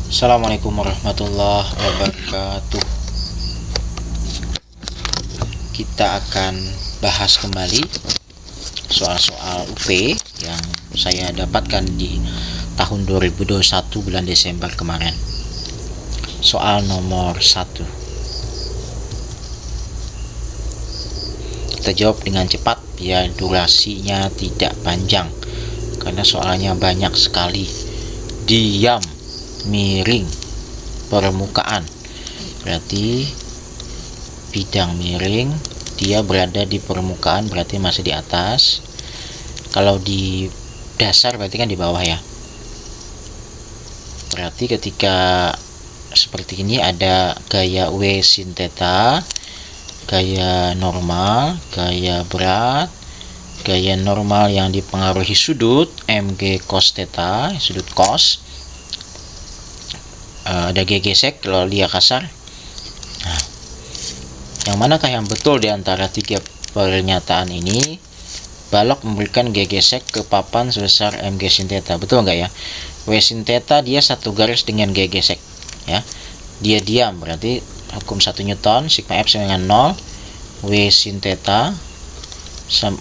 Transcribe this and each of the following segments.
Assalamualaikum warahmatullahi wabarakatuh. Kita akan bahas kembali soal-soal UP yang saya dapatkan di tahun 2021 bulan Desember kemarin. Soal nomor 1. Kita jawab dengan cepat biar durasinya tidak panjang karena soalnya banyak sekali. Diam, miring, permukaan, berarti bidang miring, dia berada di permukaan berarti masih di atas. Kalau di dasar berarti kan di bawah ya. Berarti ketika seperti ini ada gaya W sin theta, gaya normal, gaya berat, gaya normal yang dipengaruhi sudut mg cos theta, sudut cos. Ada G gesek kalau dia kasar. Nah, yang manakah yang betul di antara tiga pernyataan ini? Balok memberikan G gesek ke papan sebesar mg sin theta. Betul nggak ya? W sin theta dia satu garis dengan G gesek ya. Dia diam berarti hukum 1 Newton sigma F sama dengan 0. W sin theta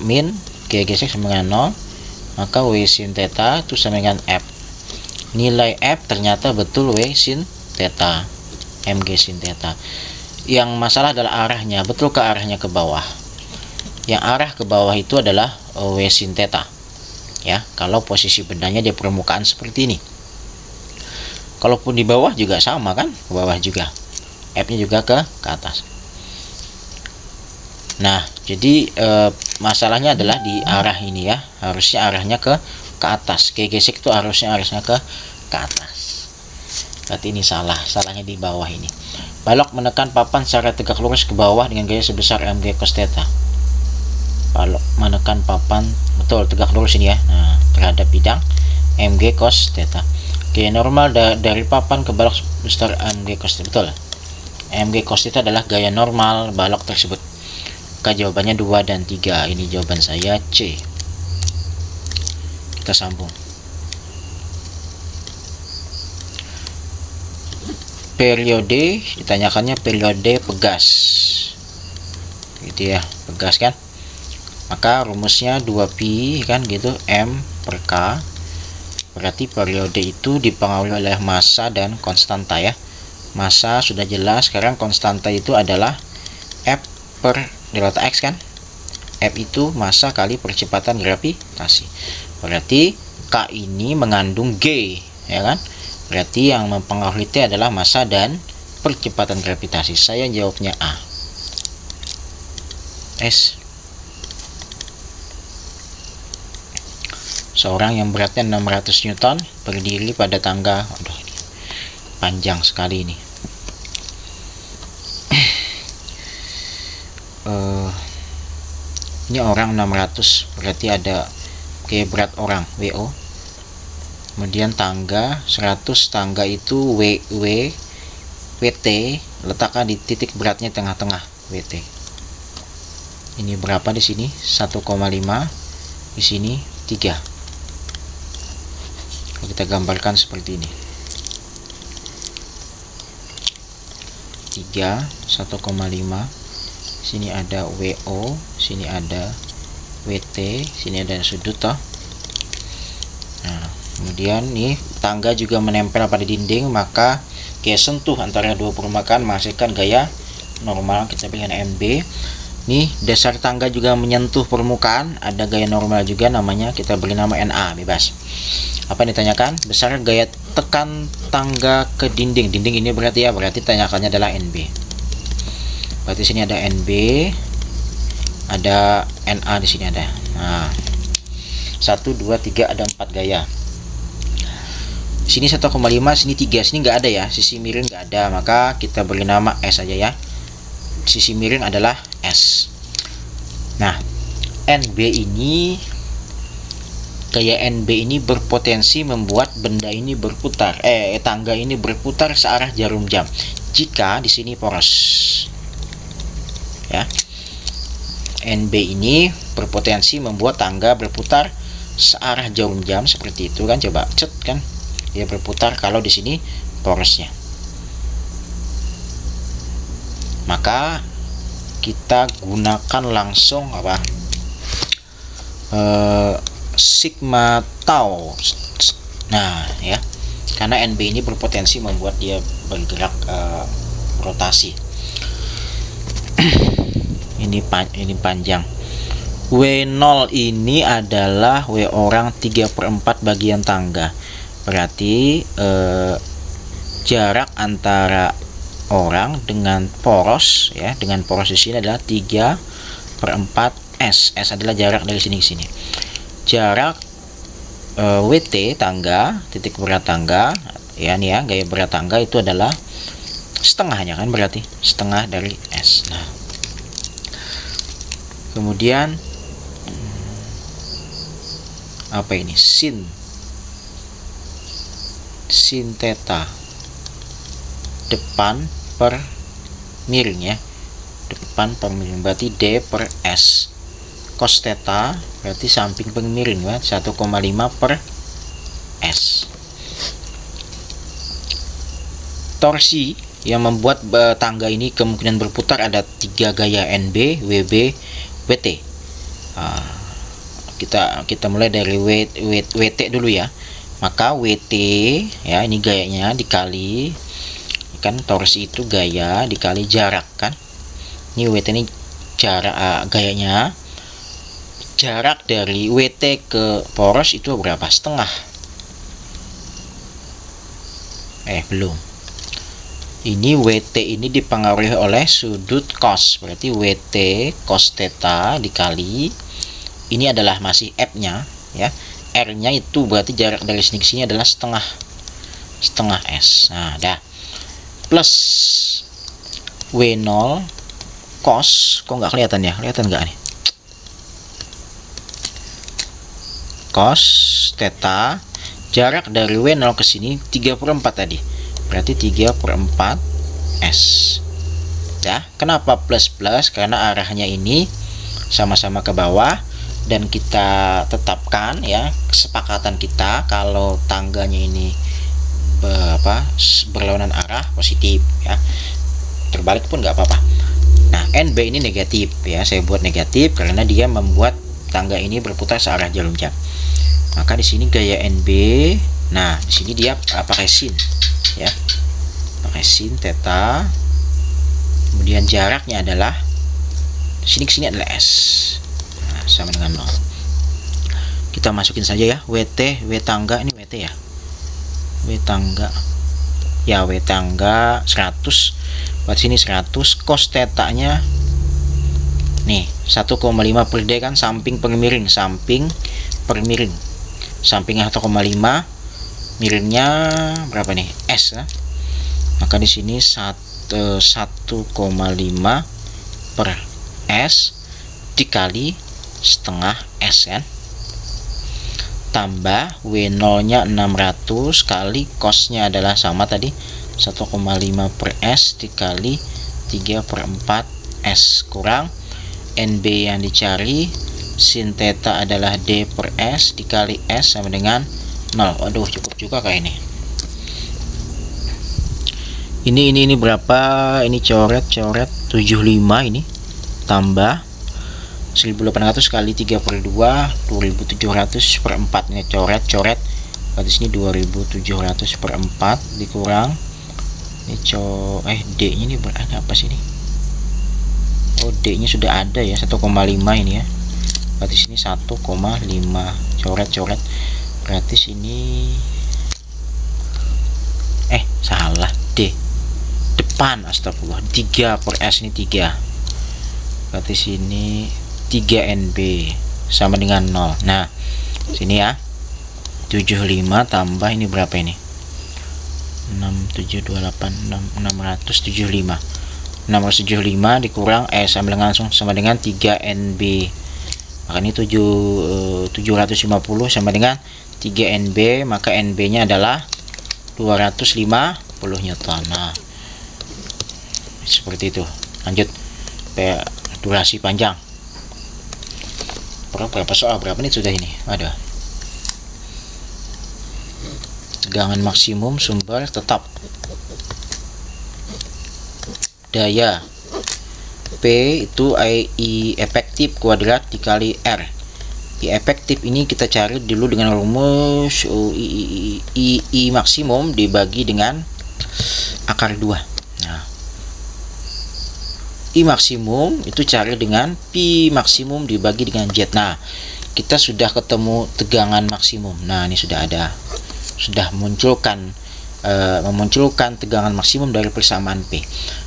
min G gesek sama dengan 0, maka W sin theta itu sama dengan F. Nilai F ternyata betul W sin theta, mg sin theta. Yang masalah adalah arahnya, betul ke arahnya ke bawah. Yang arah ke bawah itu adalah W sin theta ya, kalau posisi bendanya di permukaan seperti ini. Kalaupun di bawah juga sama kan, ke bawah juga, F nya juga ke atas. Nah, jadi masalahnya adalah di arah ini ya, harusnya arahnya ke atas. G gesek itu harusnya ke atas. Berarti ini salahnya di bawah ini. Balok menekan papan secara tegak lurus ke bawah dengan gaya sebesar mg cos theta. Balok menekan papan betul tegak lurus ini ya. Nah, terhadap bidang mg cos theta. Gaya normal dari papan ke balok sebesar mg cos theta. Betul. Mg cos theta adalah gaya normal balok tersebut. Maka jawabannya 2 dan 3. Ini jawaban saya C. Kita sambung. Periode, ditanyakannya periode pegas gitu ya, pegas kan, maka rumusnya 2pi kan gitu, M per K, berarti periode itu dipengaruhi oleh massa dan konstanta ya. Massa sudah jelas, sekarang konstanta itu adalah F per delta X kan. F itu massa kali percepatan gravitasi. Berarti K ini mengandung G ya kan. Berarti yang mempengaruhi T adalah massa dan percepatan gravitasi. Saya jawabnya A. S. Seorang yang beratnya 600 Newton berdiri pada tangga, aduh, panjang sekali ini. Ini orang 600 berarti ada kayak berat orang WO. Kemudian tangga 100, tangga itu WT, letakkan di titik beratnya tengah-tengah WT. Ini berapa di sini? 1,5, di sini 3. Kita gambarkan seperti ini. 3, 1,5. Sini ada WO, sini ada WT, sini ada sudut toh. Nah, kemudian nih tangga juga menempel pada dinding, maka gaya sentuh antara dua permukaan menghasilkan gaya normal, kita berikan MB. Nih dasar tangga juga menyentuh permukaan, ada gaya normal juga, namanya kita beri nama NA, bebas. Apa yang ditanyakan? Besar gaya tekan tangga ke dinding. Dinding ini berarti ya, berarti tanyakannya adalah NB. Berarti sini ada NB, ada NA di sini ada. Nah, 1, 2, 3 ada 4 gaya. Sini 1,5, sini 3, sini nggak ada ya, sisi miring nggak ada, maka kita beri nama S aja ya. Sisi miring adalah S. Nah, NB ini, gaya NB ini berpotensi membuat benda ini berputar, tangga ini berputar searah jarum jam jika di sini poros. Ya, NB ini berpotensi membuat tangga berputar searah jarum jam seperti itu kan, coba cet kan, dia berputar kalau di sini porosnya. Maka kita gunakan langsung apa, sigma tau. Nah ya, karena NB ini berpotensi membuat dia bergerak rotasi. ini panjang. W0 ini adalah W orang 3/4 bagian tangga. Berarti jarak antara orang dengan poros ya, dengan poros di sini adalah 3/4 S. S adalah jarak dari sini ke sini. Jarak WT tangga, titik berat tangga ya, nih ya, gaya berat tangga itu adalah setengahnya kan, berarti setengah dari S. Nah, kemudian apa ini, sin theta depan per miring ya, depan per miring, berarti D per S. Cos theta berarti samping per miring ya, 1,5 per S. Torsi yang membuat tangga ini kemungkinan berputar ada 3 gaya, NB, WB, WT. Kita mulai dari WT dulu ya. Maka WT ya, ini gayanya dikali, kan torsi itu gaya dikali jarak kan. Ini WT ini jarak, gayanya. Jarak dari WT ke poros itu berapa? Setengah. Belum. Ini WT ini dipengaruhi oleh sudut cos. Berarti WT cos theta dikali, ini adalah masih F-nya ya. R-nya itu berarti jarak dari sini ke sini adalah setengah S. Nah, dah. Plus W0 cos, kok nggak kelihatan ya? Kelihatan nggak nih? Cos theta, jarak dari W0 ke sini 3/4 tadi. Berarti 3/4 S. Ya, kenapa plus? Karena arahnya ini sama-sama ke bawah, dan kita tetapkan ya, kesepakatan kita kalau tangganya ini berlawanan arah positif ya, terbalik pun nggak apa-apa. Nah, NB ini negatif ya, saya buat negatif karena dia membuat tangga ini berputar searah jarum jam. Maka di sini gaya NB, nah di sini dia pakai sin ya, pakai sin theta, kemudian jaraknya adalah sini ke sini adalah S, nah, sama dengan 0. Kita masukin saja ya, WT, W tangga, ini WT ya, W tangga ya, W tangga 100, buat sini 100, cos theta nya nih 1,5 per D kan, samping per miring, samping per miring, sampingnya 1,5, miringnya berapa nih, S ya. Maka di sini 1,5 per S dikali setengah S kan, tambah W0 nya 600 kali cosnya adalah sama tadi 1,5 per S dikali 3/4 S, kurang NB yang dicari sin theta adalah D per S dikali S sama dengan 0. Waduh, cukup juga kayak ini. Ini berapa? Ini coret 75 ini, tambah 1800 kali 3/2 2700 per 4, ini coret berarti sini 2700 per 4 dikurang ini D nya ini berarti apa sih ini? Oh, D nya sudah ada ya, 1,5 ini ya, berarti sini 1,5 coret berarti sini salah, D depan, astagfirullah, 3 per S ini 3, berarti sini 3 NB sama dengan 0. Nah, sini ya 75 tambah ini berapa ini, 6728 675 dikurang sama dengan langsung sama dengan 3 NB, maka ini 750 sama dengan 3 NB, maka NB nya adalah 250 Newton. Nah, seperti itu. Lanjut, durasi panjang. Berapa soal, berapa menit sudah ini? Ada tegangan maksimum sumber tetap. Daya P itu I efektif kuadrat dikali R. I efektif ini kita cari dulu dengan rumus I maksimum dibagi dengan akar 2. Nah, I maksimum itu cari dengan Pi maksimum dibagi dengan Z. Nah, kita sudah ketemu tegangan maksimum. Nah, ini sudah ada, sudah memunculkan tegangan maksimum dari persamaan P.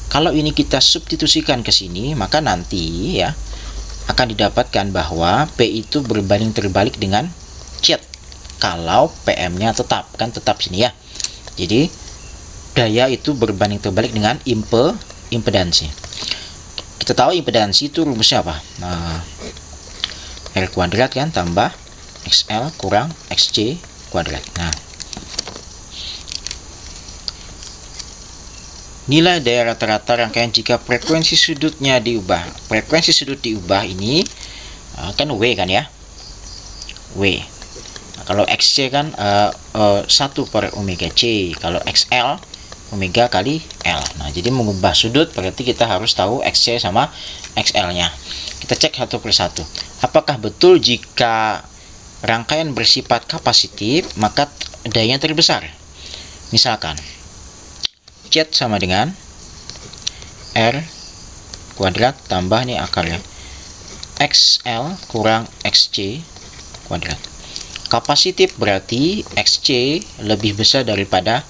Kalau ini kita substitusikan ke sini, maka nanti ya akan didapatkan bahwa P itu berbanding terbalik dengan Z. Kalau PM-nya tetap, kan tetap sini ya. Jadi daya itu berbanding terbalik dengan impedansi. Kita tahu impedansi itu rumusnya apa? Nah, R kuadrat kan tambah XL kurang XC kuadrat. Nah, nilai daya rata-rata rangkaian jika frekuensi sudutnya diubah. Frekuensi sudut diubah ini kan W kan ya, W. Nah, kalau XC kan 1 per omega C. Kalau XL omega kali L. Nah, jadi mengubah sudut berarti kita harus tahu XC sama XL nya. Kita cek satu persatu. Apakah betul jika rangkaian bersifat kapasitif maka dayanya terbesar? Misalkan Z sama dengan R kuadrat tambah nih akarnya XL kurang XC kuadrat. Kapasitif berarti XC lebih besar daripada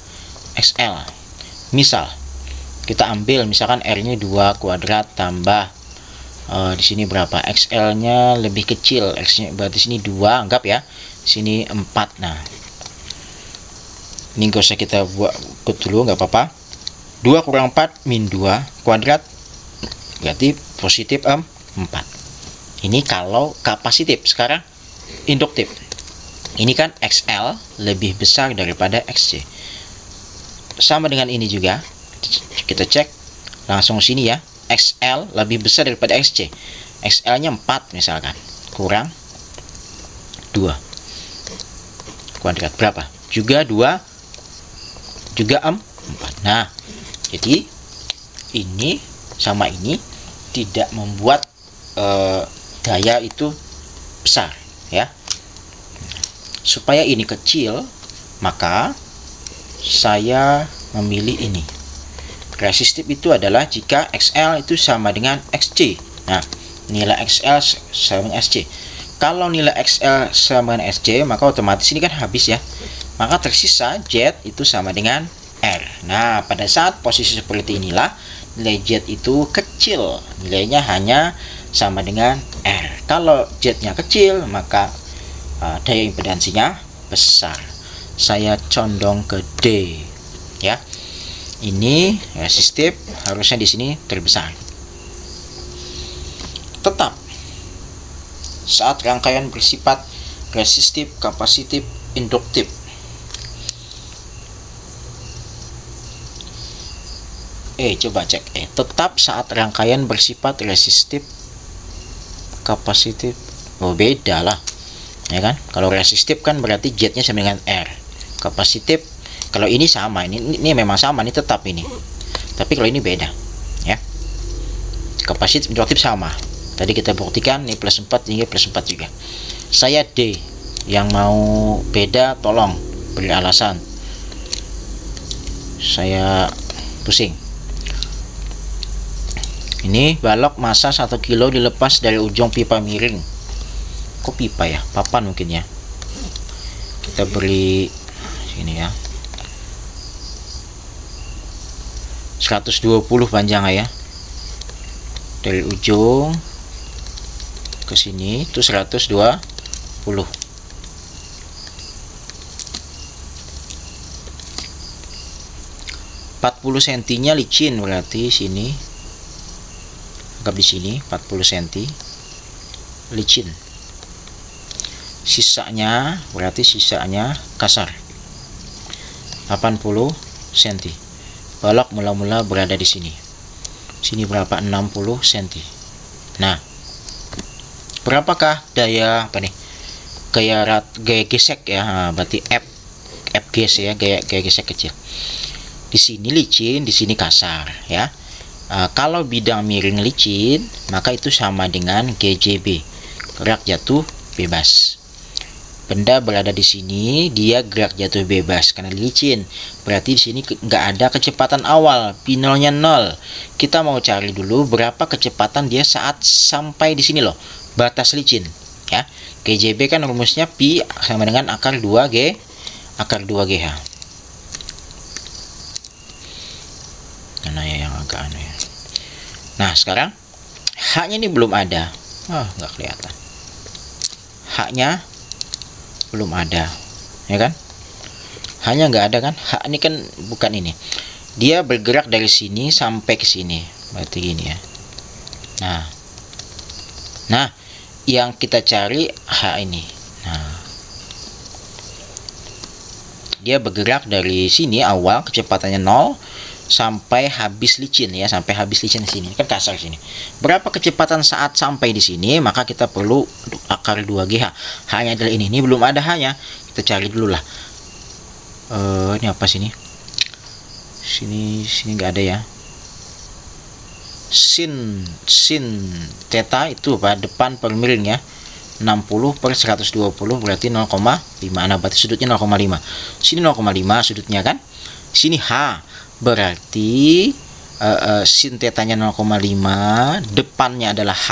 XL. Misal kita ambil misalkan R-nya 2 kuadrat tambah di sini berapa? XL-nya lebih kecil, X-nya berarti sini 2, anggap ya. Sini 4. Nah, ini nggak usah kita buat dulu, nggak apa-apa. 2 kurang 4 min 2 kuadrat berarti positif 4. Ini kalau kapasitif. Sekarang induktif. Ini kan XL lebih besar daripada XC. Sama dengan ini juga. Kita cek langsung sini ya. XL lebih besar daripada XC. XL-nya 4 misalkan. Kurang 2 kuadrat berapa? Juga 2 juga 4. Nah, jadi ini sama ini tidak membuat daya itu besar ya. Supaya ini kecil, maka saya memilih ini. Resistif itu adalah jika XL itu sama dengan XC. Nah, nilai XL sama dengan XC. Kalau nilai XL sama dengan XC, maka otomatis ini kan habis ya. Maka tersisa Z itu sama dengan R. Nah, pada saat posisi seperti inilah nilai Z itu kecil. Nilainya hanya sama dengan R. Kalau Z-nya kecil, maka daya impedansinya besar. Saya condong ke D ya. Ini resistif, harusnya di sini terbesar. Tetap saat rangkaian bersifat resistif, kapasitif, induktif. Coba cek. Tetap saat rangkaian bersifat resistif, kapasitif. Oh, beda lah. Ya kan? Kalau resistif kan berarti Z-nya sama dengan R. Kapasitif, kalau ini sama, ini memang sama, ini tetap ini. Tapi kalau ini beda, ya. Kapasitif, induktif sama. Tadi kita buktikan ini plus 4, ini plus 4 juga. Saya D. Yang mau beda tolong beri alasan. Saya pusing. Ini balok massa 1 kilo dilepas dari ujung pipa miring. Kok pipa ya? Papan mungkin ya. Kita beri sini ya. 120 panjang ya. Dari ujung ke sini itu 120. 40 cm-nya licin, berarti sini anggap di sini 40 cm licin. Sisanya berarti sisanya kasar 80 cm. Balok mula-mula berada di sini. Sini berapa? 60 cm. Nah, berapakah daya gaya gesek ya? Nah, berarti FG gas ya, gaya gesek kecil. Di sini licin, di sini kasar ya. Kalau bidang miring licin, maka itu sama dengan GJB, gerak jatuh bebas. Benda berada di sini, dia gerak jatuh bebas karena licin. Berarti di sini nggak ada kecepatan awal, P0-nya 0. Kita mau cari dulu berapa kecepatan dia saat sampai di sini loh, batas licin ya. GJB kan rumusnya P sama dengan akar 2G akar 2GH. Mana ya yang agak aneh ya. Nah, sekarang H-nya ini belum ada. Nggak kelihatan. H-nya belum ada, ya kan? Hanya nggak ada kan? H ini kan bukan ini. Dia bergerak dari sini sampai ke sini, berarti gini ya. Nah, yang kita cari H ini. Nah, dia bergerak dari sini awal kecepatannya 0 sampai habis licin ya, sampai habis licin di sini kan kasar sini. Berapa kecepatan saat sampai di sini? Maka kita perlu akar 2GH. Hanya adalah ini belum ada hanya. Kita cari dulu lah. Ini apa sini? Sini nggak ada ya. Sin theta itu apa? Depan per miring ya. 60 per 120 berarti 0,5. Nah, berarti sudutnya 0,5. Sini 0,5 sudutnya kan. Sini H. Berarti sin tetanya 0,5, depannya adalah H,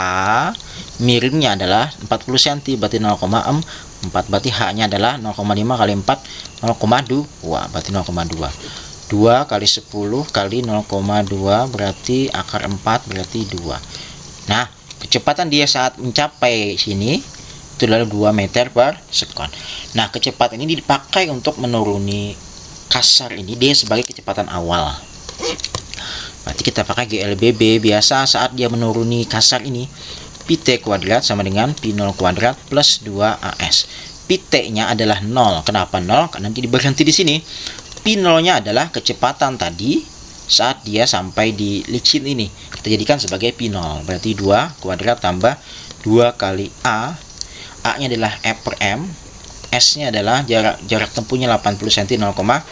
miringnya adalah 40 cm, berarti 0,4, berarti H-nya adalah 0,5 kali 4, 0,2, berarti 0,2. 2 kali 10 kali 0,2 berarti akar 4, berarti 2. Nah, kecepatan dia saat mencapai sini itu adalah 2 meter per sekon. Nah, kecepatan ini dipakai untuk menuruni kasar ini dia sebagai kecepatan awal. Berarti kita pakai GLBB biasa saat dia menuruni kasar ini. Pt kuadrat sama dengan P0 kuadrat plus 2AS. Pt-nya adalah 0. Kenapa 0? Karena nanti berhenti di sini. P0-nya adalah kecepatan tadi saat dia sampai di licin ini. Kita jadikan sebagai P0. Berarti 2 kuadrat tambah 2 kali A. A-nya adalah F per M. S-nya adalah jarak tempuhnya 80 cm, 0,8.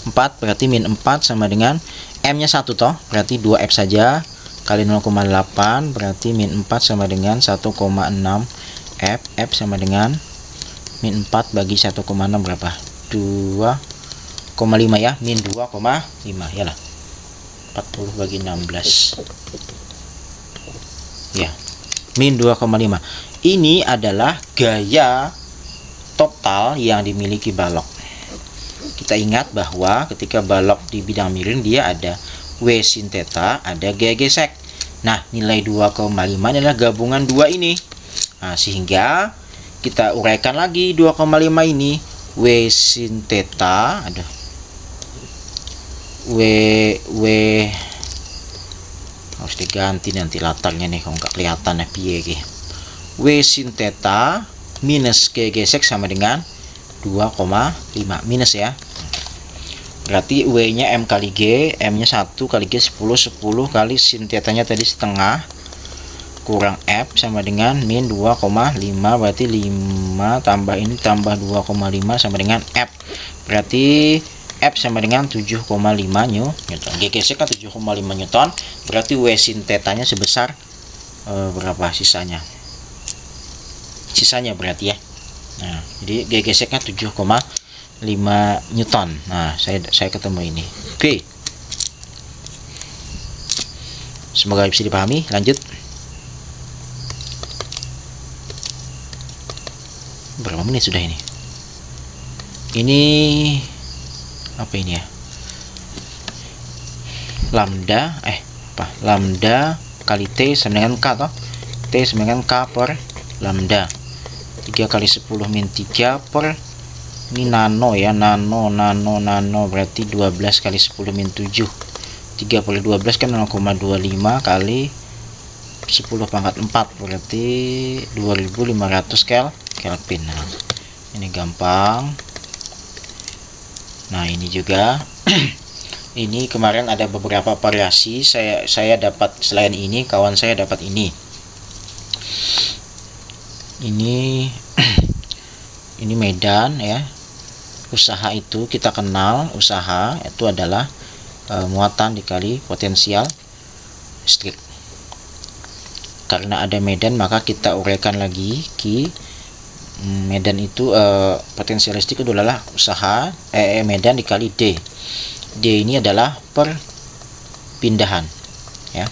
4 berarti min 4 sama dengan M-nya 1 toh, berarti 2F saja kali 0,8 berarti min 4 sama dengan 1,6 F. F sama dengan min 4 bagi 1,6 berapa? 2,5 ya, min 2,5 ya lah. 40 bagi 16 ya, min 2,5. Ini adalah gaya total yang dimiliki balok. Kita ingat bahwa ketika balok di bidang miring dia ada W sin theta, ada gaya gesek. Nah, nilai 2,5 adalah gabungan dua ini. Nah, sehingga kita uraikan lagi 2,5 ini. W sin theta, W harus diganti nanti latarnya nih, kalau nggak kelihatan ya piye. W sin theta minus G gesek sama dengan 2,5 minus ya. Berarti W nya M kali G, M nya 1 kali G 10 kali sin theta-nya tadi setengah kurang F sama dengan min 2,5, berarti 5 tambah ini tambah 2,5 sama dengan F. Berarti F sama dengan 7,5 Newton. G gesek kan 7,5 Newton. Berarti W sin theta-nya sebesar berapa sisanya? Berarti ya. Nah, jadi G geseknya 7,5 Newton. Nah, saya ketemu ini. Oke. Semoga bisa dipahami. Lanjut. Berapa menit sudah ini? Ini apa ini ya? Lambda kali T sama dengan K toh. T sama dengan K per lambda. 3 kali 10 min 3 per ini nano ya, nano berarti 12 kali 10 min 7. 3 per 12 kan 0,25 kali 10 pangkat 4 berarti 2500 Kelvin. Nah, ini gampang. Nah, ini juga ini kemarin ada beberapa variasi. Saya dapat selain ini, kawan saya dapat ini ini Medan ya, usaha itu kita kenal, usaha itu adalah muatan dikali potensial listrik. Karena ada medan, maka kita uraikan lagi Q. Medan itu potensial listrik itu adalah usaha medan dikali D. D ini adalah perpindahan, ya.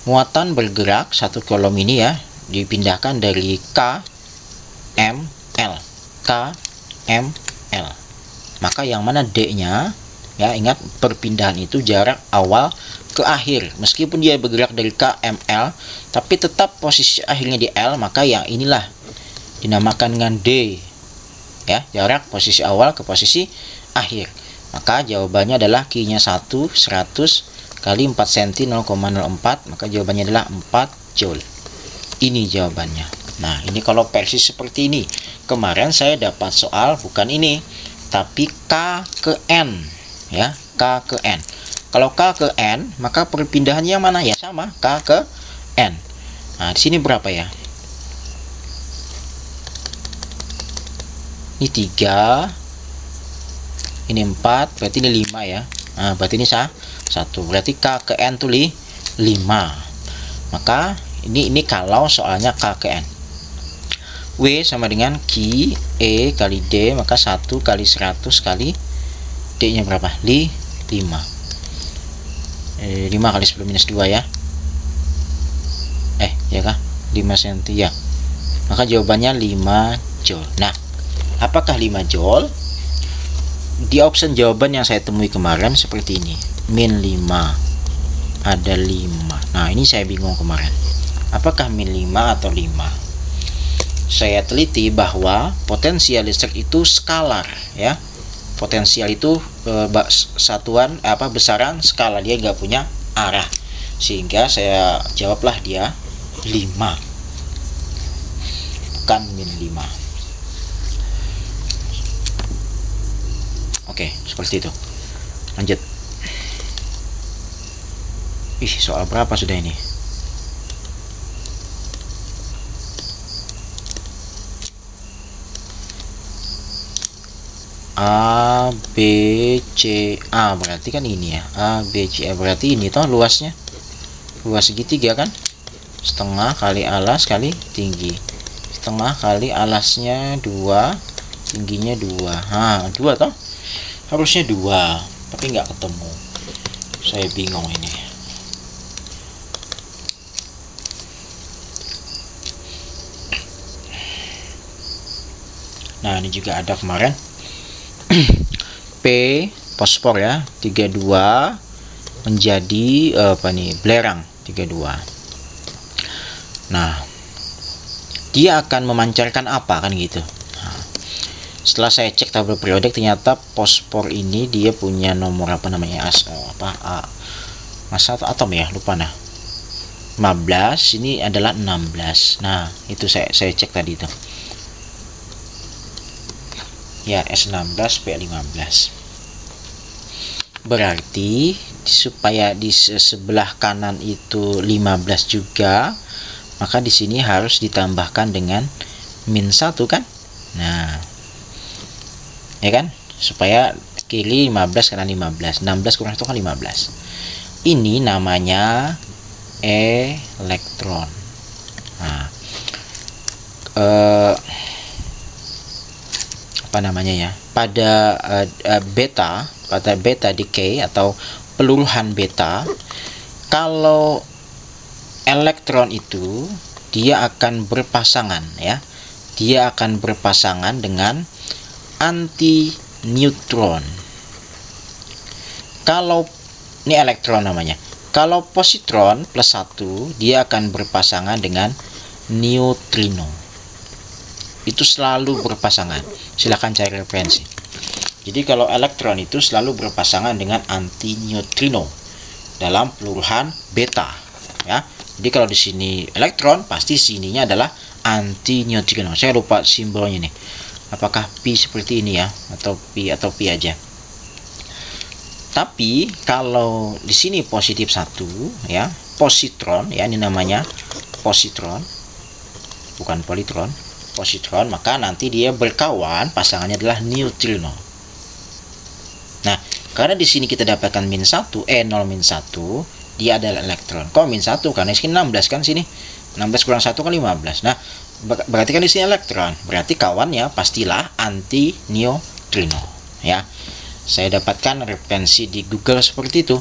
Muatan bergerak satu kolom ini ya dipindahkan dari K M L, K M L. Maka yang mana D-nya, ya ingat perpindahan itu jarak awal ke akhir. Meskipun dia bergerak dari K M L, tapi tetap posisi akhirnya di L, maka yang inilah dinamakan dengan D, ya, jarak posisi awal ke posisi akhir. Maka jawabannya adalah Q-nya 100 kali 4 cm 0,04, maka jawabannya adalah 4 Joule. Ini jawabannya. Nah, ini kalau persis seperti ini. Kemarin saya dapat soal bukan ini, tapi K ke N, ya, K ke N. Kalau K ke N, maka perpindahannya mana? Ya sama, K ke N. Nah, di sini berapa ya? Ini 3, ini 4, berarti ini 5 ya. Nah, berarti ini 1, berarti K ke N tuh 5. Maka ini kalau soalnya K ke N. W sama dengan Q E kali D, maka 1 kali 100 kali D nya berapa? 5. 5 kali 10 minus 2 ya. Ya kah? 5 cm ya. Maka jawabannya 5 Joule. Nah, apakah 5 Joule? Di option jawaban yang saya temui kemarin seperti ini. Min 5, ada 5. Nah, ini saya bingung kemarin. Apakah min 5 atau 5? Saya teliti bahwa potensial listrik itu skalar, ya. Potensial itu satuan besaran skala, dia nggak punya arah. Sehingga saya jawablah dia 5. Bukan min 5. Oke, seperti itu. Lanjut. Soal berapa sudah ini? A, B, C, A. Berarti kan ini ya. A, B, C, A. Berarti ini toh luasnya. Luas segitiga kan? Setengah kali alas kali tinggi. Setengah kali alasnya 2, tingginya 2. Nah, 2 toh? Harusnya 2, tapi nggak ketemu. Saya bingung ini. Nah, ini juga ada kemarin. P fosfor ya, 32 menjadi belerang 32. Nah, dia akan memancarkan apa kan gitu. Nah, setelah saya cek tabel periodik, ternyata fosfor ini dia punya nomor apa namanya, massa atau atom ya, lupa nah. 15, ini adalah 16. Nah, itu saya cek tadi itu. Ya, S16 P15. Berarti supaya di sebelah kanan itu 15 juga, maka di sini harus ditambahkan dengan min 1 kan? Nah, ya kan? Supaya kiri 15 karena 15. 16 kurang 1 kan 15. Ini namanya elektron. Nah, apa namanya ya, pada beta decay atau peluruhan beta, kalau elektron itu dia akan berpasangan ya, dia akan berpasangan dengan anti neutron. Kalau ini elektron namanya, kalau positron plus 1 dia akan berpasangan dengan neutrino. Itu selalu berpasangan. Silahkan cari referensi. Jadi kalau elektron itu selalu berpasangan dengan anti neutrino dalam peluruhan beta ya. Jadi kalau di sini elektron, pasti sininya adalah anti neutrino. Saya lupa simbolnya nih. Apakah pi seperti ini ya, atau pi aja. Tapi kalau di sini positif 1 ya, positron ya, ini namanya positron, bukan politron. positron, maka nanti dia berkawan pasangannya adalah neutrino. Nah, karena di sini kita dapatkan -1, E0 -1, dia adalah elektron. Kok -1? Karena di sini 16 kan sini. 16 kurang 1 kan 15. Nah, berarti kan di sini elektron. Berarti kawannya pastilah anti neutrino, ya. Saya dapatkan referensi di Google seperti itu.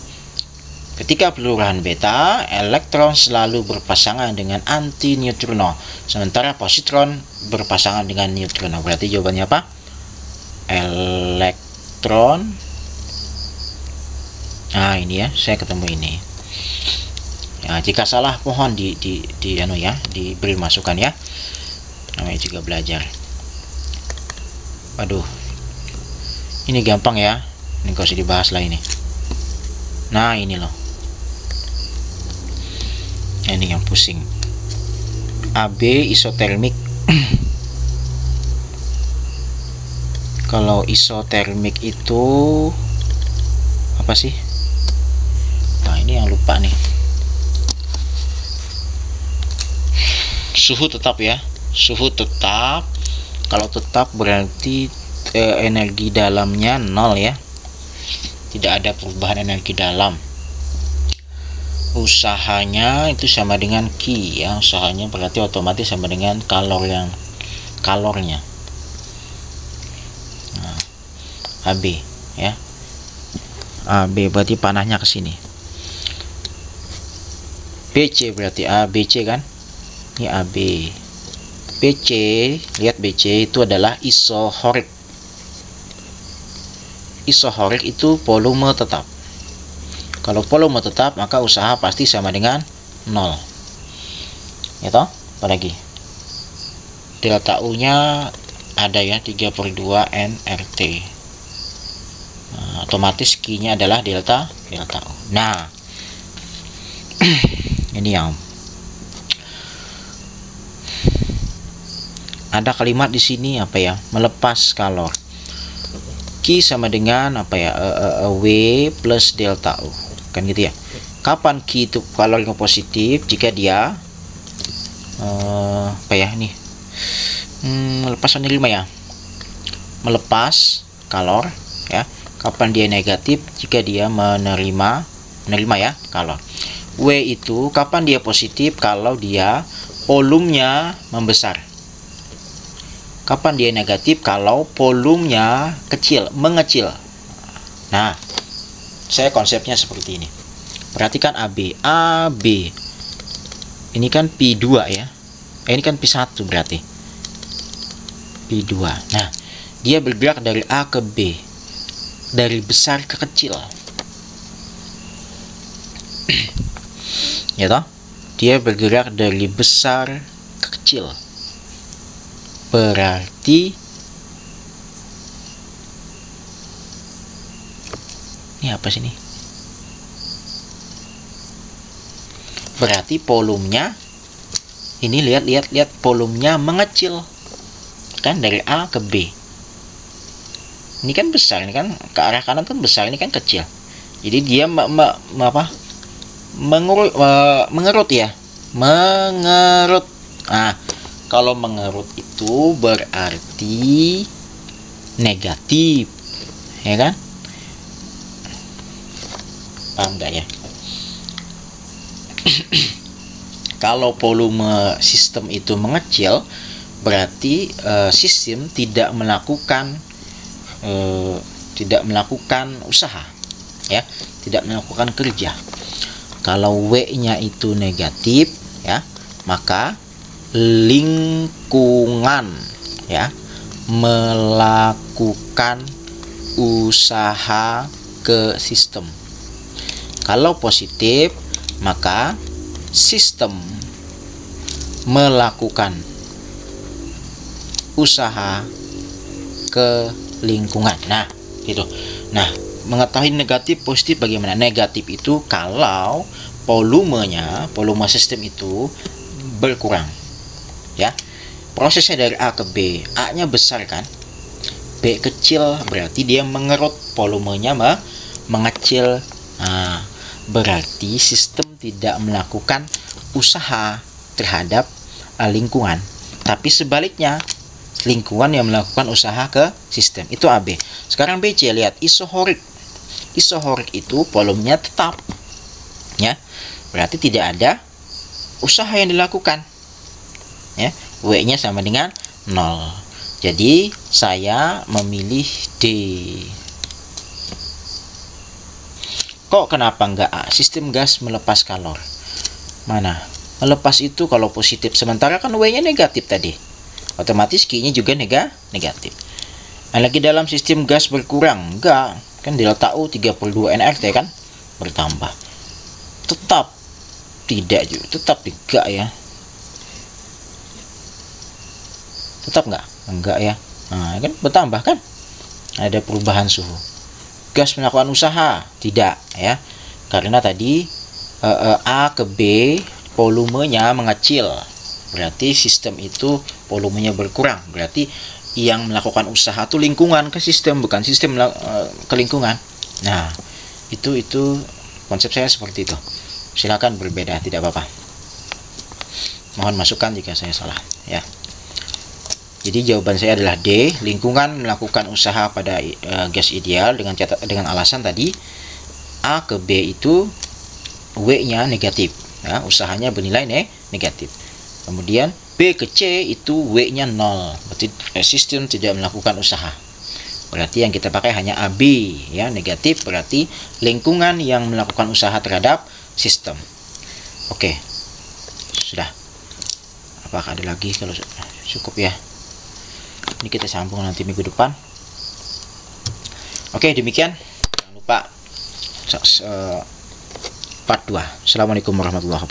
Ketika pelurahan beta, elektron selalu berpasangan dengan anti neutrino, sementara positron berpasangan dengan neutrino. Berarti jawabannya apa? Elektron. Nah, ini ya, saya ketemu ini. Ya, jika salah mohon diberi masukan ya. Namanya juga belajar. Waduh. Ini gampang ya. Ini gak usah dibahas lah ini. Nah, ini loh. Ini yang pusing. AB isotermik. Kalau isotermik itu apa sih? Nah, ini yang lupa nih. Suhu tetap ya. Suhu tetap. Kalau tetap berarti energi dalamnya 0 ya. Tidak ada perubahan energi dalam. Usahanya itu sama dengan Q ya. Usahanya berarti otomatis sama dengan kalornya. Nah, AB ya. AB berarti panahnya ke sini. BC berarti ABC kan? Ini AB. BC, lihat BC itu adalah isohorik. Isohorik itu volume tetap. Kalau volume tetap, maka usaha pasti sama dengan 0. Ya toh? Apalagi? Delta U-nya ada ya, 3/2 nRT. Nah, otomatis Q-nya adalah delta U. Nah, ini yang ada kalimat di sini apa ya? Melepas kalor. Q sama dengan apa ya? W plus delta U. Kan gitu ya. Kapan Q itu kalornya positif? Jika dia apa ya ini? Melepas menerima ya. Melepas kalor ya. Kapan dia negatif? Jika dia menerima ya kalor. W itu kapan dia positif? Kalau dia volumenya membesar. Kapan dia negatif? Kalau volumenya mengecil. Nah, saya konsepnya seperti ini. Perhatikan AB. Ini kan P2 ya. Ini kan P1 berarti. P2. Nah, dia bergerak dari A ke B. Dari besar ke kecil. Ya toh? Dia bergerak dari besar ke kecil. Berarti ini apa sih ini? Berarti volumenya ini lihat volumenya mengecil kan, dari A ke B. Ini kan besar, ini kan ke arah kanan kan besar, ini kan kecil. Jadi dia mengerut ya. Mengerut. Nah, kalau mengerut itu berarti negatif, ya kan? Paham nggak ya? Kalau volume sistem itu mengecil, berarti sistem tidak melakukan usaha, ya, tidak melakukan kerja. Kalau W-nya itu negatif, ya, maka lingkungan ya melakukan usaha ke sistem. Kalau positif, maka sistem melakukan usaha ke lingkungan. Nah, gitu. Nah, mengetahui negatif positif bagaimana? Negatif itu kalau volume sistem itu berkurang. Ya, prosesnya dari A ke B, A-nya besar kan, B kecil, berarti dia mengerut, volumenya mengecil. Nah, berarti sistem tidak melakukan usaha terhadap lingkungan. Tapi sebaliknya, lingkungan yang melakukan usaha ke sistem itu AB. Sekarang BC, lihat isohorik. Isohorik itu volumenya tetap, ya, berarti tidak ada usaha yang dilakukan, ya. W-nya sama dengan 0. Jadi saya memilih D. Kok kenapa enggak A? Sistem gas melepas kalor. Mana? Melepas itu kalau positif, sementara kan W-nya negatif tadi. Otomatis Q-nya juga negatif. Nah, lagi dalam sistem gas berkurang, enggak. Kan delta U 32 nRT kan bertambah. Tetap tidak juga, tetap tidak ya. Tetap enggak ya. Nah, kan bertambah kan? Ada perubahan suhu. Gas melakukan usaha, tidak ya. Karena tadi A ke B volumenya mengecil. Berarti sistem itu volumenya berkurang. Berarti yang melakukan usaha itu lingkungan ke sistem, bukan sistem ke lingkungan. Nah, itu konsep saya seperti itu. Silakan berbeda, tidak apa-apa. Mohon masukan jika saya salah, ya. Jadi jawaban saya adalah D. Lingkungan melakukan usaha pada gas ideal dengan alasan tadi A ke B itu W-nya negatif, ya, usahanya bernilai negatif. Kemudian B ke C itu W-nya 0, berarti sistem tidak melakukan usaha. Berarti yang kita pakai hanya AB, ya, negatif, berarti lingkungan yang melakukan usaha terhadap sistem. Oke, sudah. Apakah ada lagi? Kalau cukup ya. Ini kita sambung nanti minggu depan. Oke, demikian. Jangan lupa part 2. Assalamualaikum warahmatullahi wabarakatuh.